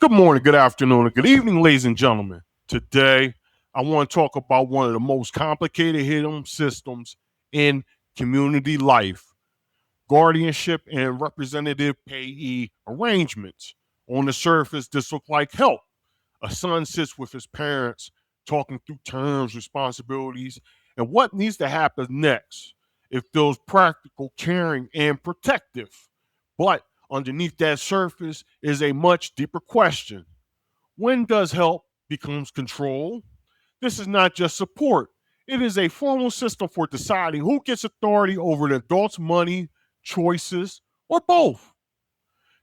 Good morning, good afternoon, and good evening, ladies and gentlemen. Today, I want to talk about one of the most complicated hidden systems in community life: guardianship and representative payee arrangements. On the surface, this looks like help. A son sits with his parents, talking through terms, responsibilities, and what needs to happen next. It feels practical, caring, and protective. But underneath that surface is a much deeper question: when does help becomes control? This is not just support. It is a formal system for deciding who gets authority over the adult's money, choices, or both.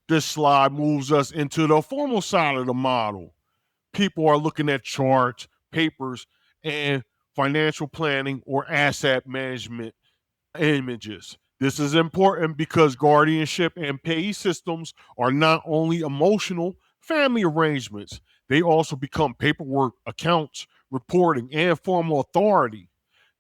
This slide moves us into the formal side of the model. People are looking at charts, papers, and financial planning or asset management images. This is important because guardianship and payee systems are not only emotional family arrangements, they also become paperwork, accounts, reporting, and formal authority.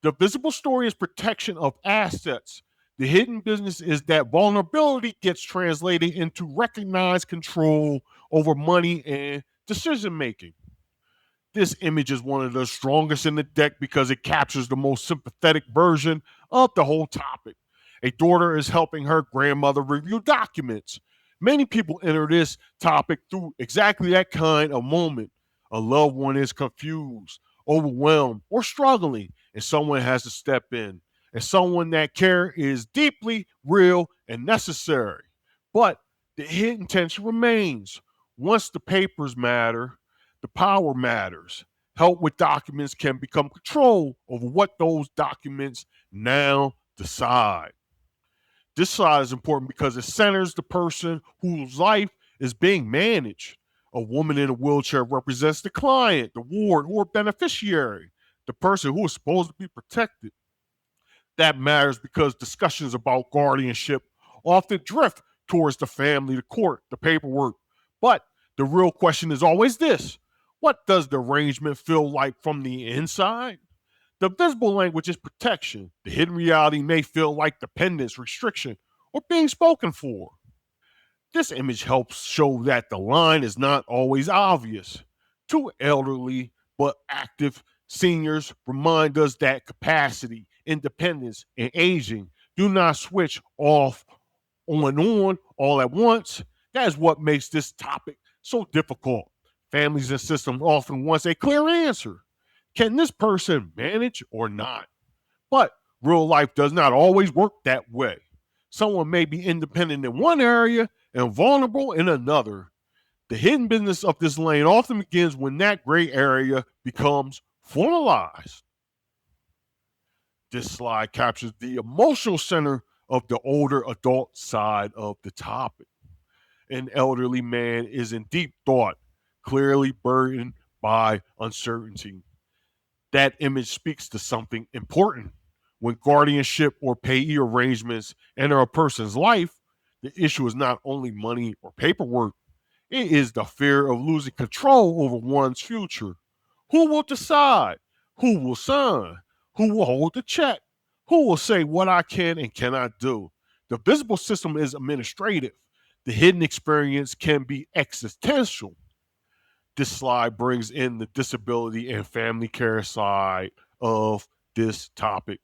The visible story is protection of assets. The hidden business is that vulnerability gets translated into recognized control over money and decision making. This image is one of the strongest in the deck because it captures the most sympathetic version of the whole topic. A daughter is helping her grandmother review documents. Many people enter this topic through exactly that kind of moment. A loved one is confused, overwhelmed, or struggling, and someone has to step in. And someone that care is deeply real and necessary. But the hidden tension remains. Once the papers matter, the power matters. Help with documents can become control over what those documents now decide. This slide is important because it centers the person whose life is being managed. A woman in a wheelchair represents the client, the ward, or beneficiary, the person who is supposed to be protected. That matters because discussions about guardianship often drift towards the family, the court, the paperwork. But the real question is always this: what does the arrangement feel like from the inside? The visible language is protection. The hidden reality may feel like dependence, restriction, or being spoken for. This image helps show that the line is not always obvious. Two elderly but active seniors remind us that capacity, independence, and aging do not switch off on all at once. That is what makes this topic so difficult. Families and systems often want a clear answer. Can this person manage or not? But real life does not always work that way. Someone may be independent in one area and vulnerable in another. The hidden business of this lane often begins when that gray area becomes formalized. This slide captures the emotional center of the older adult side of the topic. An elderly man is in deep thought, clearly burdened by uncertainty. That image speaks to something important. When guardianship or payee arrangements enter a person's life, the issue is not only money or paperwork, it is the fear of losing control over one's future. Who will decide? Who will sign? Who will hold the check? Who will say what I can and cannot do? The visible system is administrative. The hidden experience can be existential. This slide brings in the disability and family care side of this topic.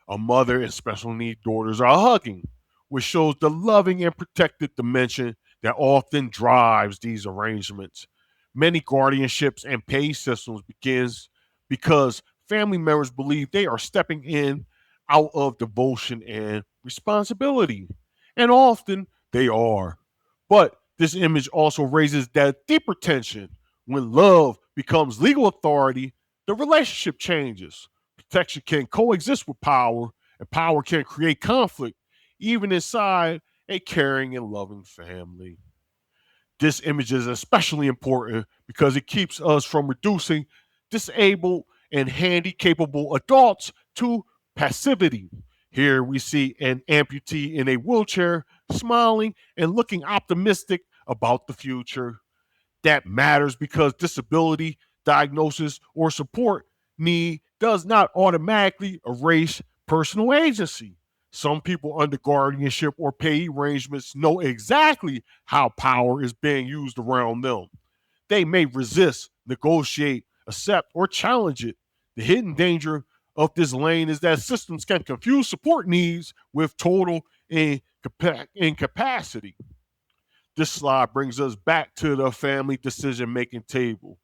A mother and special need daughters are hugging, which shows the loving and protected dimension that often drives these arrangements. Many guardianships and pay systems begins because family members believe they are stepping in out of devotion and responsibility. And often they are. But this image also raises that deeper tension. When love becomes legal authority, the relationship changes. Protection can coexist with power, and power can create conflict, even inside a caring and loving family. This image is especially important because it keeps us from reducing disabled and handy capable adults to passivity. Here we see an amputee in a wheelchair smiling and looking optimistic about the future. That matters because disability, diagnosis, or support need does not automatically erase personal agency. Some people under guardianship or payee arrangements know exactly how power is being used around them. They may resist, negotiate, accept, or challenge it. The hidden danger of this lane is that systems can confuse support needs with total incapacity. This slide brings us back to the family decision making table.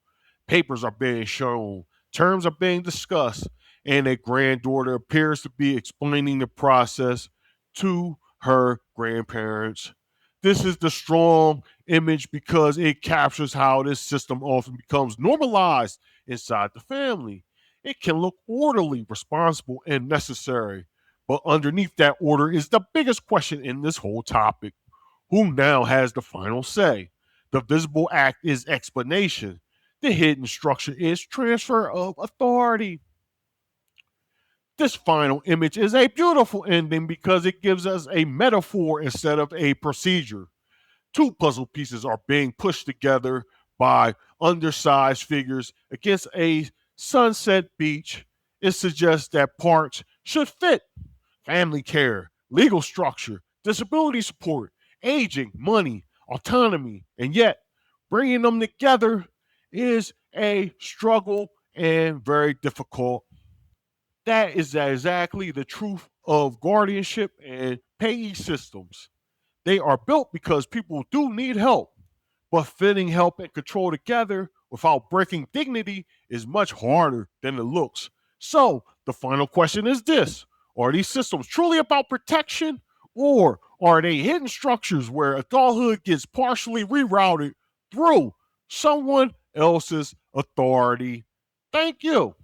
Papers are being shown, terms are being discussed, and a granddaughter appears to be explaining the process to her grandparents. This is the strong image because it captures how this system often becomes normalized inside the family. It can look orderly, responsible, and necessary. But underneath that order is the biggest question in this whole topic: who now has the final say? The visible act is explanation. The hidden structure is transfer of authority. This final image is a beautiful ending because it gives us a metaphor instead of a procedure. Two puzzle pieces are being pushed together by undersized figures against a sunset beach. It suggests that parts should fit: family care, legal structure, disability support, aging, money, autonomy, and yet bringing them together is a struggle and very difficult. That is exactly the truth of guardianship and payee systems. They are built because people do need help, but fitting help and control together without breaking dignity is much harder than it looks. So, the final question is this: are these systems truly about protection, or are they hidden structures where adulthood gets partially rerouted through someone else's authority? Thank you.